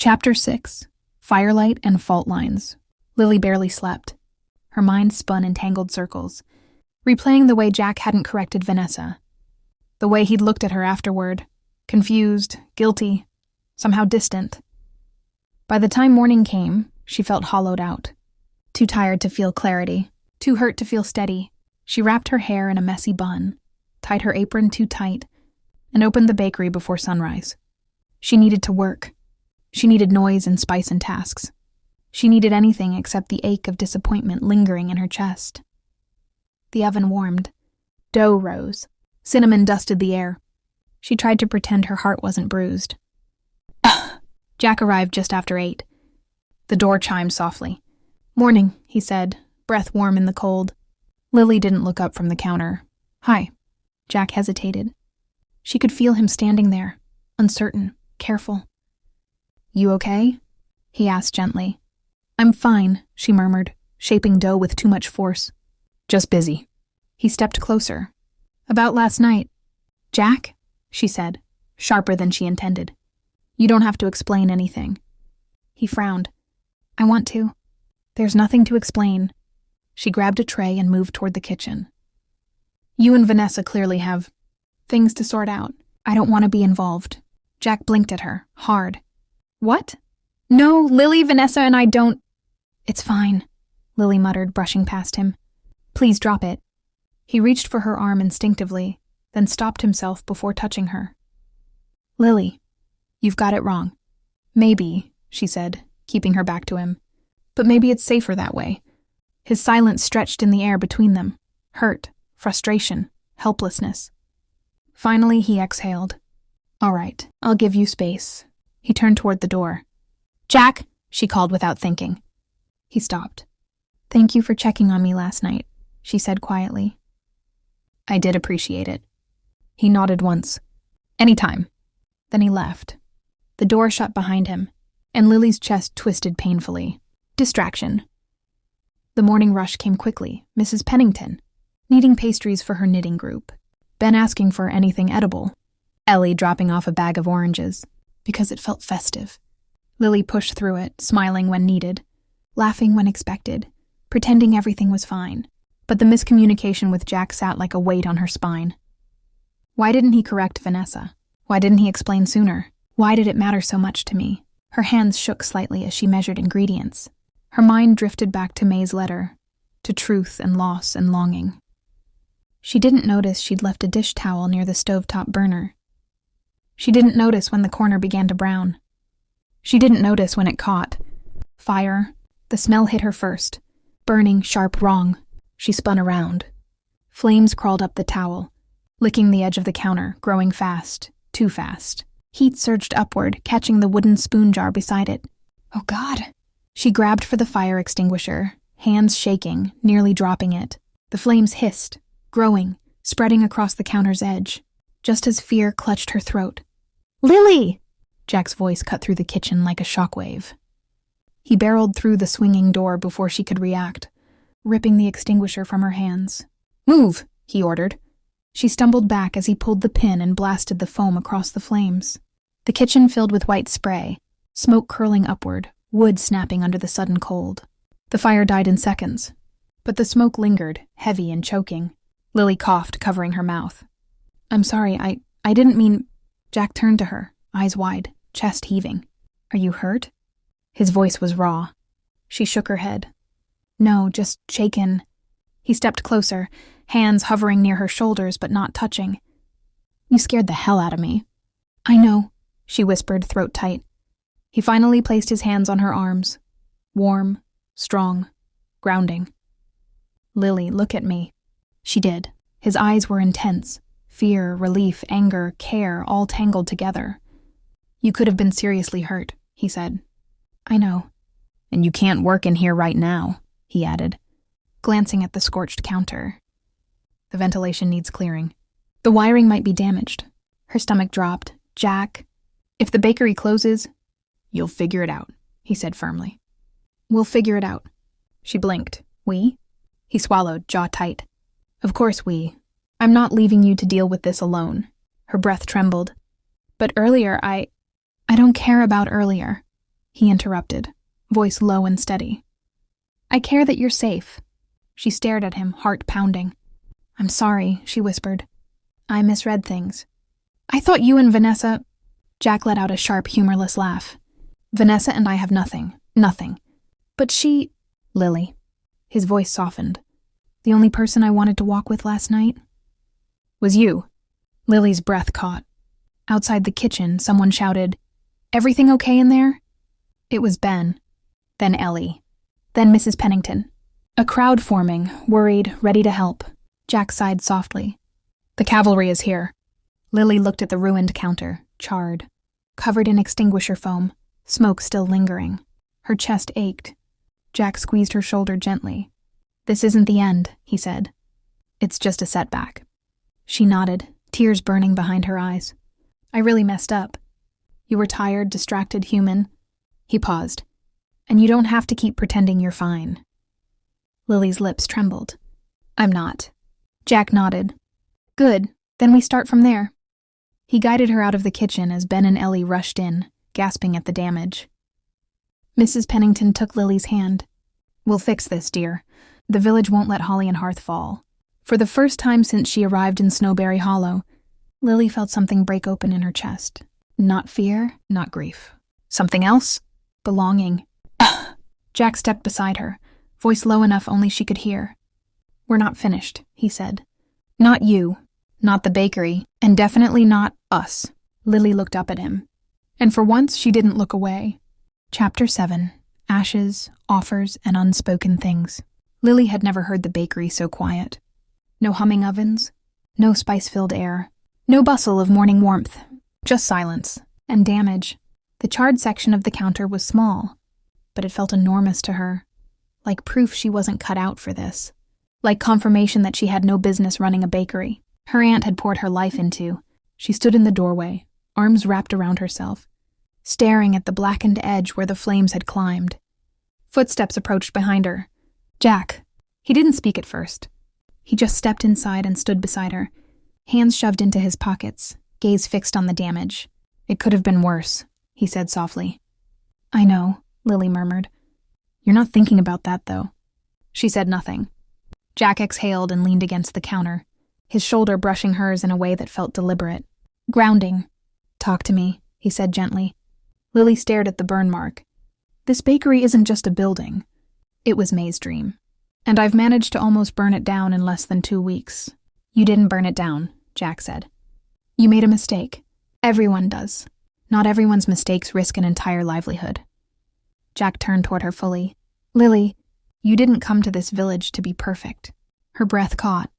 Chapter 6. Firelight and Fault Lines. Lily barely slept. Her mind spun in tangled circles, replaying the way Jack hadn't corrected Vanessa. The way he'd looked at her afterward, confused, guilty, somehow distant. By the time morning came, she felt hollowed out. Too tired to feel clarity, too hurt to feel steady. She wrapped her hair in a messy bun, tied her apron too tight, and opened the bakery before sunrise. She needed to work. She needed noise and spice and tasks. She needed anything except the ache of disappointment lingering in her chest. The oven warmed. Dough rose. Cinnamon dusted the air. She tried to pretend her heart wasn't bruised. Jack arrived just after 8. The door chimed softly. "Morning," he said, breath warm in the cold. Lily didn't look up from the counter. "Hi." Jack hesitated. She could feel him standing there, uncertain, careful. "You okay?" he asked gently. "I'm fine," she murmured, shaping dough with too much force. "Just busy." He stepped closer. "About last night." "Jack?" she said, sharper than she intended. "You don't have to explain anything." He frowned. "I want to." "There's nothing to explain." She grabbed a tray and moved toward the kitchen. "You and Vanessa clearly have things to sort out. I don't want to be involved." Jack blinked at her, hard. "What?" "No, Lily, Vanessa, and I don't—" "It's fine," Lily muttered, brushing past him. "Please drop it." He reached for her arm instinctively, then stopped himself before touching her. "Lily, you've got it wrong." "Maybe," she said, keeping her back to him. "But maybe it's safer that way." His silence stretched in the air between them. Hurt, frustration, helplessness. Finally, he exhaled. "All right, I'll give you space." He turned toward the door. "Jack," she called without thinking. He stopped. "Thank you for checking on me last night," she said quietly. "I did appreciate it." He nodded once. "Anytime." Then he left. The door shut behind him, and Lily's chest twisted painfully. Distraction. The morning rush came quickly. Mrs. Pennington, needing pastries for her knitting group. Ben asking for anything edible. Ellie dropping off a bag of oranges, because it felt festive. Lily pushed through it, smiling when needed, laughing when expected, pretending everything was fine. But the miscommunication with Jack sat like a weight on her spine. Why didn't he correct Vanessa? Why didn't he explain sooner? Why did it matter so much to me? Her hands shook slightly as she measured ingredients. Her mind drifted back to May's letter, to truth and loss and longing. She didn't notice she'd left a dish towel near the stovetop burner. She didn't notice when the corner began to brown. She didn't notice when it caught. Fire. The smell hit her first. Burning, sharp wrong. She spun around. Flames crawled up the towel, licking the edge of the counter, growing fast, too fast. Heat surged upward, catching the wooden spoon jar beside it. Oh God! She grabbed for the fire extinguisher, hands shaking, nearly dropping it. The flames hissed, growing, spreading across the counter's edge, just as fear clutched her throat. "Lily!" Jack's voice cut through the kitchen like a shockwave. He barreled through the swinging door before she could react, ripping the extinguisher from her hands. "Move!" he ordered. She stumbled back as he pulled the pin and blasted the foam across the flames. The kitchen filled with white spray, smoke curling upward, wood snapping under the sudden cold. The fire died in seconds, but the smoke lingered, heavy and choking. Lily coughed, covering her mouth. "I'm sorry, I didn't mean—" Jack turned to her, eyes wide, chest heaving. "Are you hurt?" His voice was raw. She shook her head. "No, just shaken." He stepped closer, hands hovering near her shoulders but not touching. "You scared the hell out of me." "I know," she whispered, throat tight. He finally placed his hands on her arms. Warm, strong, grounding. "Lily, look at me." She did. His eyes were intense. Fear, relief, anger, care, all tangled together. "You could have been seriously hurt," he said. "I know." "And you can't work in here right now," he added, glancing at the scorched counter. "The ventilation needs clearing. The wiring might be damaged." Her stomach dropped. "Jack, if the bakery closes—" "You'll figure it out," he said firmly. "We'll figure it out." She blinked. "We?" He swallowed, jaw tight. "Of course we. I'm not leaving you to deal with this alone." Her breath trembled. "But earlier I don't care about earlier." he interrupted, voice low and steady. I care that you're safe. She stared at him, heart pounding. I'm sorry, she whispered. I misread things. I thought you and Vanessa... Jack let out a sharp, humorless laugh. Vanessa and I have nothing. Nothing. But she... Lily. His voice softened. The only person I wanted to walk with last night was you. Lily's breath caught. Outside the kitchen, someone shouted, Everything okay in there? It was Ben. Then Ellie. Then Mrs. Pennington. A crowd forming, worried, ready to help. Jack sighed softly. The cavalry is here. Lily looked at the ruined counter, charred, covered in extinguisher foam, smoke still lingering. Her chest ached. Jack squeezed her shoulder gently. This isn't the end, he said. It's just a setback. She nodded, tears burning behind her eyes. I really messed up. You were tired, distracted human. He paused. And you don't have to keep pretending you're fine. Lily's lips trembled. I'm not. Jack nodded. Good, then we start from there. He guided her out of the kitchen as Ben and Ellie rushed in, gasping at the damage. Mrs. Pennington took Lily's hand. We'll fix this, dear. The village won't let Holly and Hearth fall. For the first time since she arrived in Snowberry Hollow, Lily felt something break open in her chest. Not fear, not grief. Something else? Belonging. Jack stepped beside her, voice low enough only she could hear. We're not finished, he said. Not you, not the bakery, and definitely not us. Lily looked up at him. And for once, she didn't look away. Chapter 7. Ashes, Offers, and Unspoken Things. Lily had never heard the bakery so quiet. No humming ovens, no spice-filled air, no bustle of morning warmth, just silence and damage. The charred section of the counter was small, but it felt enormous to her, like proof she wasn't cut out for this, like confirmation that she had no business running a bakery her aunt had poured her life into. She stood in the doorway, arms wrapped around herself, staring at the blackened edge where the flames had climbed. Footsteps approached behind her. Jack. He didn't speak at first. He just stepped inside and stood beside her, hands shoved into his pockets, gaze fixed on the damage. It could have been worse, he said softly. I know, Lily murmured. You're not thinking about that, though. She said nothing. Jack exhaled and leaned against the counter, his shoulder brushing hers in a way that felt deliberate. Grounding. Talk to me, he said gently. Lily stared at the burn mark. This bakery isn't just a building. It was May's dream. And I've managed to almost burn it down in less than 2 weeks. You didn't burn it down, Jack said. You made a mistake. Everyone does. Not everyone's mistakes risk an entire livelihood. Jack turned toward her fully. Lily, you didn't come to this village to be perfect. Her breath caught,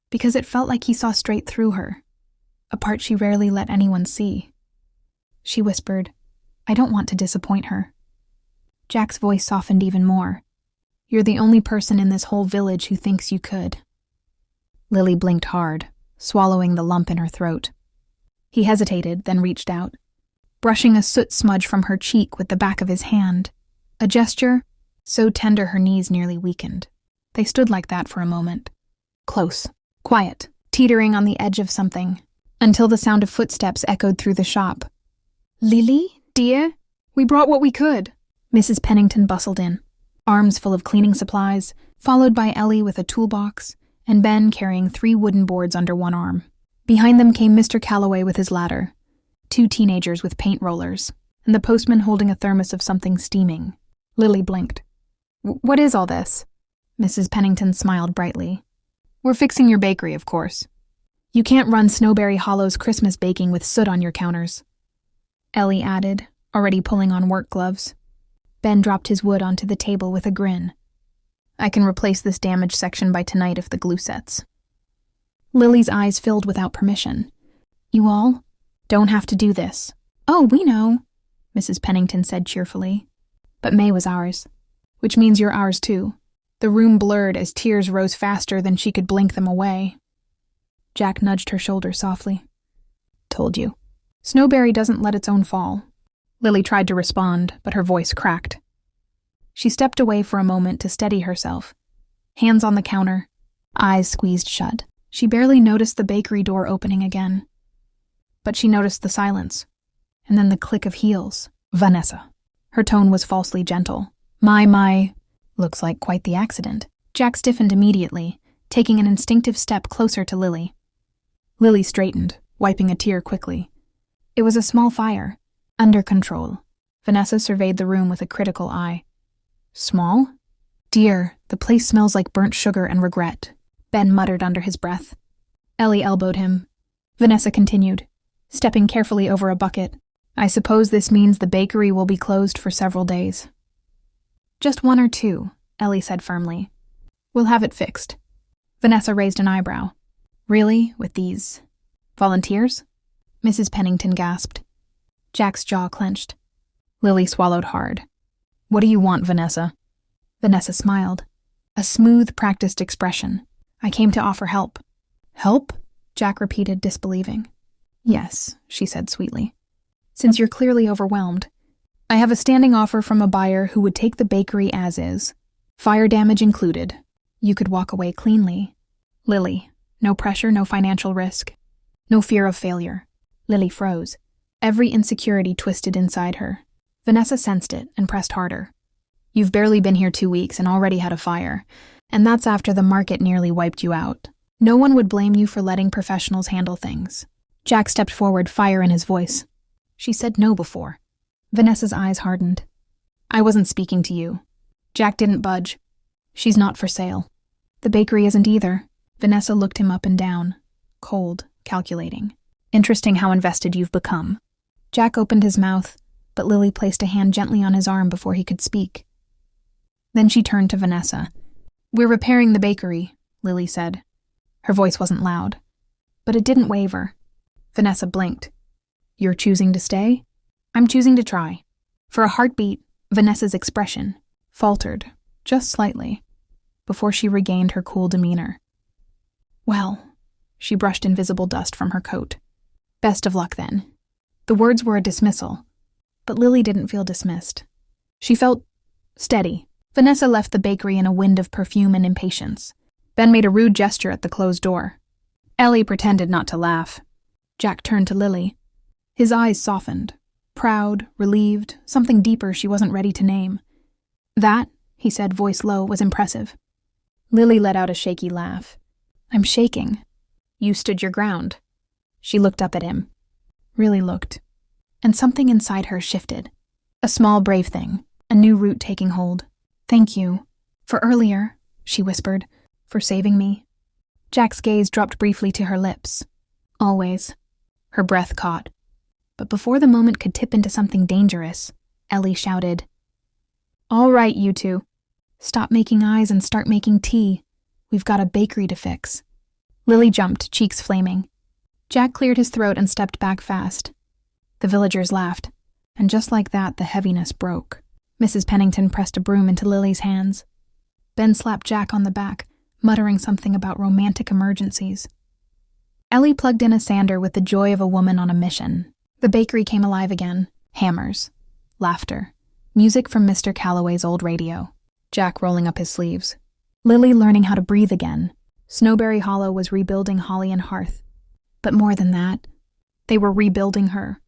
because it felt like he saw straight through her, a part she rarely let anyone see. She whispered, I don't want to disappoint her. Jack's voice softened even more. You're the only person in this whole village who thinks you could. Lily blinked hard, swallowing the lump in her throat. He hesitated, then reached out, brushing a soot smudge from her cheek with the back of his hand, a gesture so tender her knees nearly weakened. They stood like that for a moment. Close, quiet, teetering on the edge of something, until the sound of footsteps echoed through the shop. Lily, dear, we brought what we could. Mrs. Pennington bustled in, arms full of cleaning supplies, followed by Ellie with a toolbox, and Ben carrying 3 wooden boards under one arm. Behind them came Mr. Calloway with his ladder, 2 teenagers with paint rollers, and the postman holding a thermos of something steaming. Lily blinked. What is all this? Mrs. Pennington smiled brightly. We're fixing your bakery, of course. You can't run Snowberry Hollow's Christmas baking with soot on your counters. Ellie added, already pulling on work gloves. Ben dropped his wood onto the table with a grin. I can replace this damaged section by tonight if the glue sets. Lily's eyes filled without permission. You all don't have to do this. Oh, we know, Mrs. Pennington said cheerfully. But May was ours, which means you're ours too. The room blurred as tears rose faster than she could blink them away. Jack nudged her shoulder softly. Told you. Snowberry doesn't let its own fall. Lily tried to respond, but her voice cracked. She stepped away for a moment to steady herself, hands on the counter, eyes squeezed shut. She barely noticed the bakery door opening again. But she noticed the silence, and then the click of heels. Vanessa. Her tone was falsely gentle. My. Looks like quite the accident. Jack stiffened immediately, taking an instinctive step closer to Lily. Lily straightened, wiping a tear quickly. It was a small fire, under control. Vanessa surveyed the room with a critical eye. Small? Dear, the place smells like burnt sugar and regret, Ben muttered under his breath. Ellie elbowed him. Vanessa continued, stepping carefully over a bucket. I suppose this means the bakery will be closed for several days. Just 1 or 2, Ellie said firmly. We'll have it fixed. Vanessa raised an eyebrow. Really? With these volunteers? Mrs. Pennington gasped. Jack's jaw clenched. Lily swallowed hard. What do you want, Vanessa? Vanessa smiled. A smooth, practiced expression. I came to offer help. Help? Jack repeated, disbelieving. Yes, she said sweetly. Since you're clearly overwhelmed, I have a standing offer from a buyer who would take the bakery as is. Fire damage included. You could walk away cleanly. Lily, no pressure, no financial risk. No fear of failure. Lily froze. Every insecurity twisted inside her. Vanessa sensed it and pressed harder. You've barely been here 2 weeks and already had a fire, and that's after the market nearly wiped you out. No one would blame you for letting professionals handle things. Jack stepped forward, fire in his voice. She said no before. Vanessa's eyes hardened. I wasn't speaking to you. Jack didn't budge. She's not for sale. The bakery isn't either. Vanessa looked him up and down, cold, calculating. Interesting how invested you've become. Jack opened his mouth, but Lily placed a hand gently on his arm before he could speak. Then she turned to Vanessa. We're repairing the bakery, Lily said. Her voice wasn't loud, but it didn't waver. Vanessa blinked. You're choosing to stay? I'm choosing to try. For a heartbeat, Vanessa's expression faltered, just slightly, before she regained her cool demeanor. Well, she brushed invisible dust from her coat. Best of luck, then. The words were a dismissal, but Lily didn't feel dismissed. She felt steady. Vanessa left the bakery in a wind of perfume and impatience. Ben made a rude gesture at the closed door. Ellie pretended not to laugh. Jack turned to Lily. His eyes softened. Proud, relieved, something deeper she wasn't ready to name. That, he said, voice low, was impressive. Lily let out a shaky laugh. I'm shaking. You stood your ground. She looked up at him. Really looked. And something inside her shifted. A small, brave thing. A new root taking hold. Thank you. For earlier, she whispered. For saving me. Jack's gaze dropped briefly to her lips. Always. Her breath caught. But before the moment could tip into something dangerous, Ellie shouted, All right, you two. Stop making eyes and start making tea. We've got a bakery to fix. Lily jumped, cheeks flaming. Jack cleared his throat and stepped back fast. The villagers laughed, and just like that, the heaviness broke. Mrs. Pennington pressed a broom into Lily's hands. Ben slapped Jack on the back, muttering something about romantic emergencies. Ellie plugged in a sander with the joy of a woman on a mission. The bakery came alive again. Hammers. Laughter. Music from Mr. Calloway's old radio. Jack rolling up his sleeves. Lily learning how to breathe again. Snowberry Hollow was rebuilding Holly and Hearth. But more than that, they were rebuilding her.